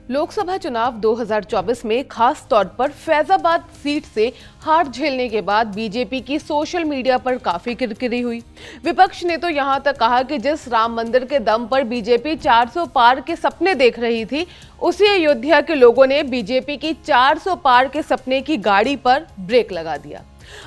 लोकसभा चुनाव 2024 में खास तौर पर फैजाबाद सीट से हार झेलने के बाद बीजेपी की सोशल मीडिया पर काफी किरकिरी हुई। विपक्ष ने तो यहां तक कहा कि जिस राम मंदिर के दम पर बीजेपी 400 पार के सपने देख रही थी, उसी अयोध्या के लोगों ने बीजेपी की 400 पार के सपने की गाड़ी पर ब्रेक लगा दिया।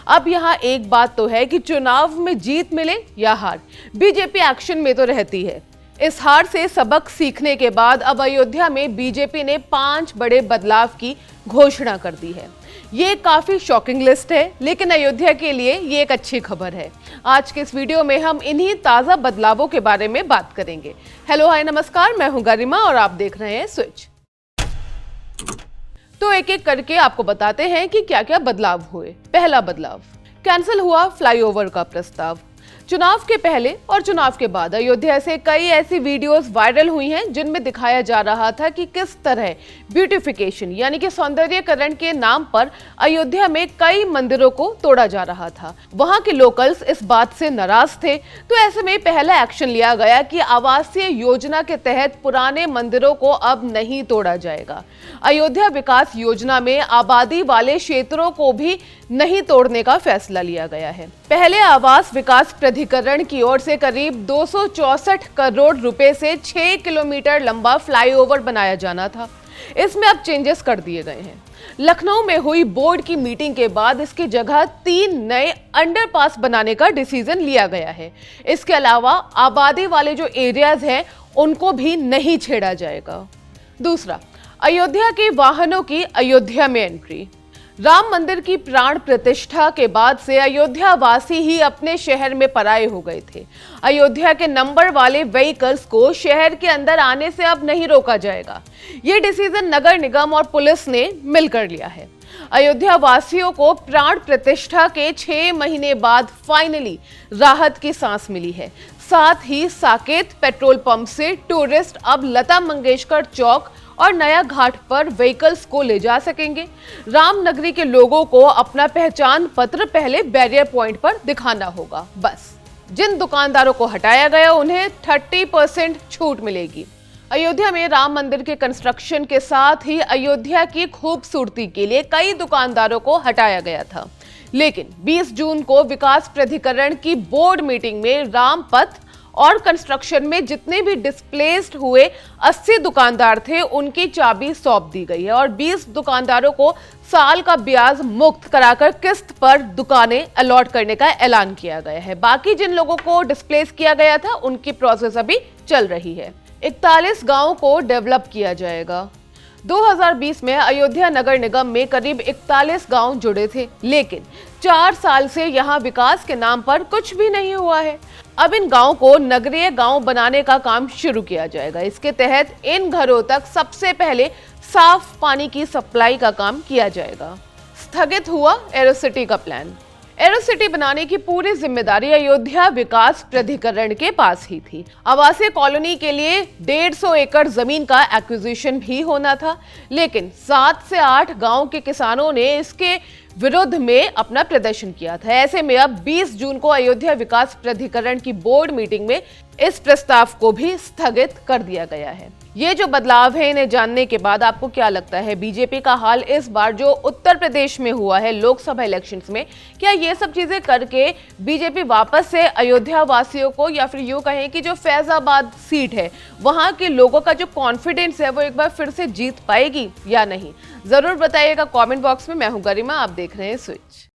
अब यहां एक बात तो है कि चुनाव में जीत मिले या हार, बीजेपी एक्शन में तो रहती है। इस हार से सबक सीखने के बाद अब अयोध्या में बीजेपी ने 5 बड़े बदलाव की घोषणा कर दी है। ये काफी शॉकिंग लिस्ट है, लेकिन अयोध्या के लिए ये एक अच्छी खबर है। आज के इस वीडियो में हम इन्हीं ताजा बदलावों के बारे में बात करेंगे। हेलो हाय नमस्कार, मैं हूं गरिमा और आप देख रहे हैं स्विच। तो एक एक करके आपको बताते हैं कि क्या क्या बदलाव हुए। पहला बदलाव, कैंसिल हुआ फ्लाईओवर का प्रस्ताव। चुनाव के पहले और चुनाव के बाद अयोध्या से कई ऐसी वीडियोस वायरल हुई हैं जिनमें दिखाया जा रहा था कि किस तरह ब्यूटिफिकेशन यानी कि सौंदर्यीकरण के नाम पर अयोध्या में कई मंदिरों को तोड़ा जा रहा था। वहां के लोकल्स इस बात से नाराज थे, तो ऐसे में पहला एक्शन लिया गया कि आवासीय योजना के तहत पुराने मंदिरों को अब नहीं तोड़ा जाएगा। अयोध्या विकास योजना में आबादी वाले क्षेत्रों को भी नहीं तोड़ने का फैसला लिया गया है। पहले आवास विकास प्राधिकरण की ओर से करीब 264 करोड़ रुपए से 6 किलोमीटर लंबा फ्लाईओवर बनाया जाना था। इसमें अब चेंजेस कर दिए गए हैं। लखनऊ में हुई बोर्ड की मीटिंग के बाद इसकी जगह 3 नए अंडरपास बनाने का डिसीजन लिया गया है। इसके अलावा आबादी वाले जो एरियाज हैं उनको भी नहीं छेड़ा जाएगा। दूसरा, अयोध्या के वाहनों की अयोध्या में एंट्री। राम मंदिर की प्राण प्रतिष्ठा के बाद से अयोध्या वासी ही अपने शहर में पराये हो गए थे। अयोध्या के नंबर वाले व्हीकल्स को शहर के अंदर आने से अब नहीं रोका जाएगा। ये डिसीजन नगर निगम और पुलिस ने मिलकर लिया है। अयोध्या वासियों को प्राण प्रतिष्ठा के 6 महीने बाद फाइनली राहत की सांस मिली है। साथ ही साकेत पेट्रोल पंप से टूरिस्ट अब लता मंगेशकर चौक और नया घाट पर व्हीकल्स को ले जा सकेंगे। रामनगरी के लोगों को अपना पहचान पत्र पहले बैरियर पॉइंट पर दिखाना होगा। बस जिन दुकानदारों को हटाया गया उन्हें 30% छूट मिलेगी। अयोध्या में राम मंदिर के कंस्ट्रक्शन के साथ ही अयोध्या की खूबसूरती के लिए कई दुकानदारों को हटाया गया था, लेकिन 20 जून को विकास प्राधिकरण की बोर्ड मीटिंग में राम पथ और कंस्ट्रक्शन में जितने भी डिस्प्लेस्ड हुए 80 दुकानदार थे, उनकी चाबी सौंप दी गई है और 20 दुकानदारों को साल का ब्याज मुक्त कराकर किस्त पर दुकानें अलॉट करने का ऐलान किया गया है। बाकी जिन लोगों को डिस्प्लेस किया गया था उनकी प्रोसेस अभी चल रही है। 41 गांवों को डेवलप किया जाएगा। 2020 में अयोध्या नगर निगम में करीब 41 गांव जुड़े थे, लेकिन 4 साल से यहां विकास के नाम पर कुछ भी नहीं हुआ है। अब इन गांवों को नगरीय गांव बनाने का काम शुरू किया जाएगा। इसके तहत इन घरों तक सबसे पहले साफ पानी की सप्लाई का काम किया जाएगा। स्थगित हुआ एरोसिटी का प्लान। एरोसिटी बनाने की पूरी जिम्मेदारी अयोध्या विकास प्राधिकरण के पास ही थी। आवासीय कॉलोनी के लिए 150 एकड़ जमीन का एक्विजिशन भी होना था, लेकिन 7 से 8 गांव के किसानों ने इसके विरोध में अपना प्रदर्शन किया था। ऐसे में अब 20 जून को अयोध्या विकास प्राधिकरण की बोर्ड मीटिंग में इस प्रस्ताव को भी स्थगित कर दिया गया है। ये जो बदलाव है, इन्हें जानने के बाद आपको क्या लगता है, बीजेपी का हाल इस बार जो उत्तर प्रदेश में हुआ है लोकसभा इलेक्शंस में, क्या ये सब चीजें करके बीजेपी वापस से अयोध्या वासियों को, या फिर यूं कहें कि जो फैजाबाद सीट है वहां के लोगों का जो कॉन्फिडेंस है वो एक बार फिर से जीत पाएगी या नहीं? जरूर बताइएगा कमेंट बॉक्स में। मैं हूं गरिमा, आप देख रहे हैं स्विच।